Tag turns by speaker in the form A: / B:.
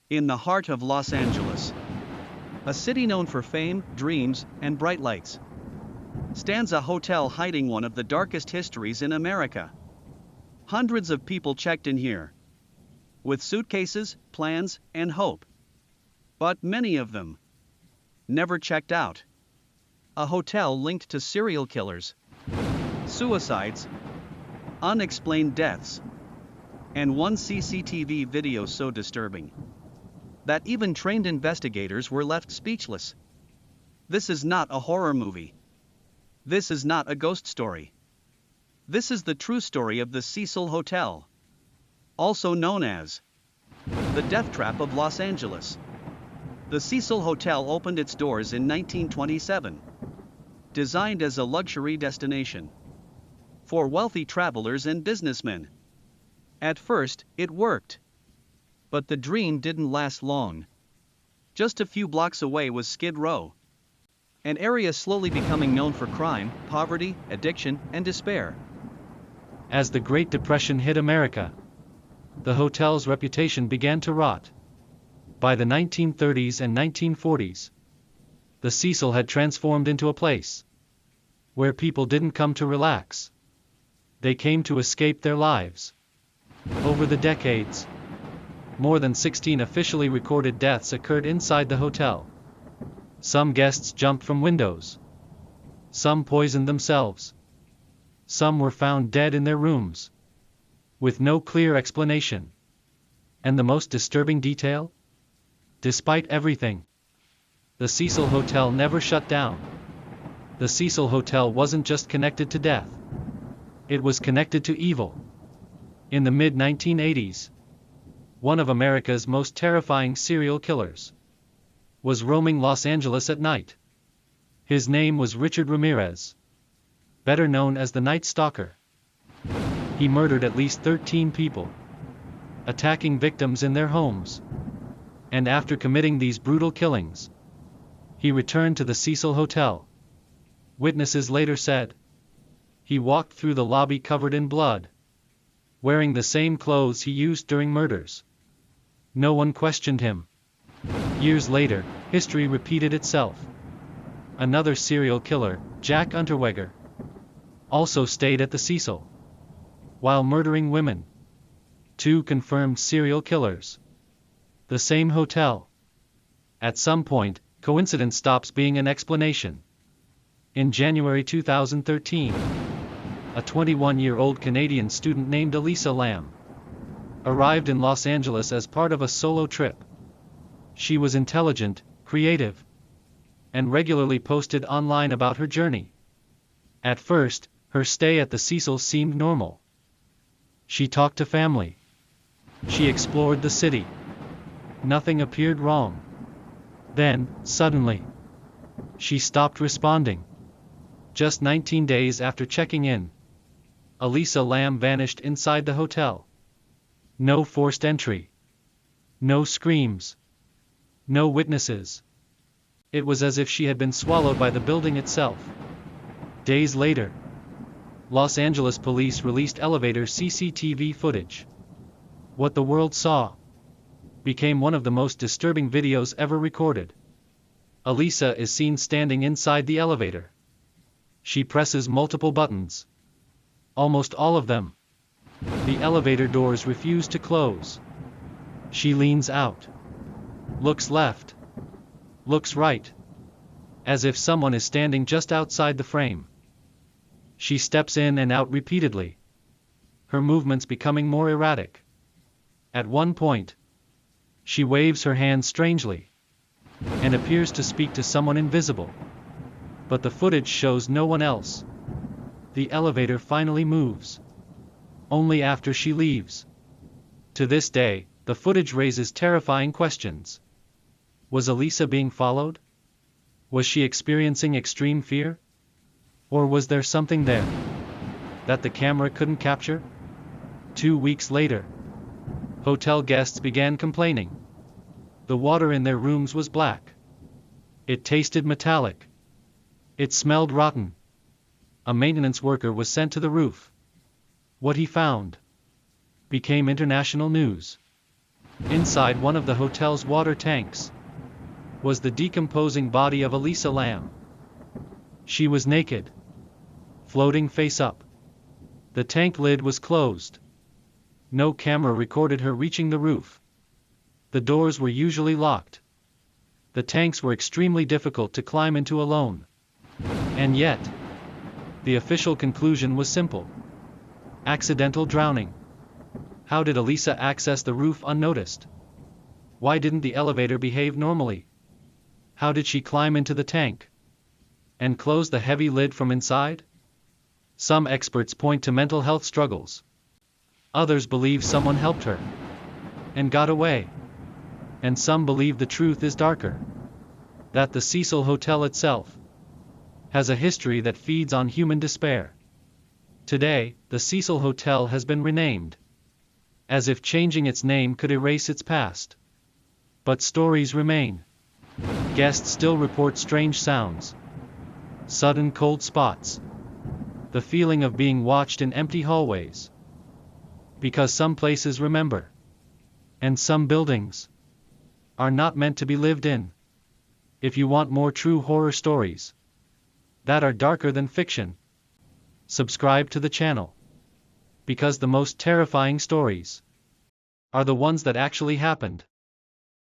A: In the heart of Los Angeles, a city known for fame, dreams, and bright lights, stands a hotel hiding one of the darkest histories in America. Hundreds of people checked in here, with suitcases, plans, and hope. But many of them never checked out. A hotel linked to serial killers, suicides, unexplained deaths, and one CCTV video so disturbing that even trained investigators were left speechless. This is not a horror movie. This is not a ghost story. This is the true story of the Cecil Hotel, also known as the Death Trap of Los Angeles. The Cecil Hotel opened its doors in 1927, designed as a luxury destination for wealthy travelers and businessmen. At first, it worked. But the dream didn't last long. Just a few blocks away was Skid Row, an area slowly becoming known for crime, poverty, addiction, and despair.
B: As the Great Depression hit America, the hotel's reputation began to rot. By the 1930s and 1940s, the Cecil had transformed into a place where people didn't come to relax. They came to escape their lives. Over the decades, more than 16 officially recorded deaths occurred inside the hotel. Some guests jumped from windows. Some poisoned themselves. Some were found dead in their rooms, with no clear explanation. And the most disturbing detail? Despite everything, the Cecil Hotel never shut down. The Cecil Hotel wasn't just connected to death. It was connected to evil. In the mid-1980s, one of America's most terrifying serial killers was roaming Los Angeles at night. His name was Richard Ramirez, better known as the Night Stalker. He murdered at least 13 people, attacking victims in their homes. And after committing these brutal killings, he returned to the Cecil Hotel. Witnesses later said he walked through the lobby covered in blood, wearing the same clothes he used during murders. No one questioned him. Years later, history repeated itself. Another serial killer, Jack Unterweger, also stayed at the Cecil, while murdering women. Two confirmed serial killers. The same hotel. At some point, coincidence stops being an explanation. In January 2013, a 21-year-old Canadian student named Elisa Lam arrived in Los Angeles as part of a solo trip. She was intelligent, creative, and regularly posted online about her journey. At first, her stay at the Cecil seemed normal. She talked to family. She explored the city. Nothing appeared wrong. Then, suddenly, she stopped responding. Just 19 days after checking in, Elisa Lam vanished inside the hotel. No forced entry. No screams. No witnesses. It was as if she had been swallowed by the building itself. Days later, Los Angeles police released elevator CCTV footage. What the world saw became one of the most disturbing videos ever recorded. Elisa is seen standing inside the elevator. She presses multiple buttons. Almost all of them. The elevator doors refuse to close. She leans out. Looks left. Looks right. As if someone is standing just outside the frame. She steps in and out repeatedly, her movements becoming more erratic. At one point, she waves her hands strangely and appears to speak to someone invisible. But the footage shows no one else. The elevator finally moves. Only after she leaves. To this day, the footage raises terrifying questions. Was Elisa being followed? Was she experiencing extreme fear? Or was there something there that the camera couldn't capture? 2 weeks later, hotel guests began complaining. The water in their rooms was black. It tasted metallic. It smelled rotten. A maintenance worker was sent to the roof. What he found became international news. Inside one of the hotel's water tanks was the decomposing body of Elisa Lam. She was naked, floating face up. The tank lid was closed. No camera recorded her reaching the roof. The doors were usually locked. The tanks were extremely difficult to climb into alone. And yet, the official conclusion was simple: accidental drowning. How did Elisa access the roof unnoticed? Why didn't the elevator behave normally? How did she climb into the tank and close the heavy lid from inside? Some experts point to mental health struggles. Others believe someone helped her and got away. And some believe the truth is darker: that the Cecil Hotel itself has a history that feeds on human despair. Today, the Cecil Hotel has been renamed, as if changing its name could erase its past. But stories remain. Guests still report strange sounds, sudden cold spots, the feeling of being watched in empty hallways. Because some places remember, and some buildings are not meant to be lived in. If you want more true horror stories that are darker than fiction, subscribe to the channel. Because the most terrifying stories are the ones that actually happened.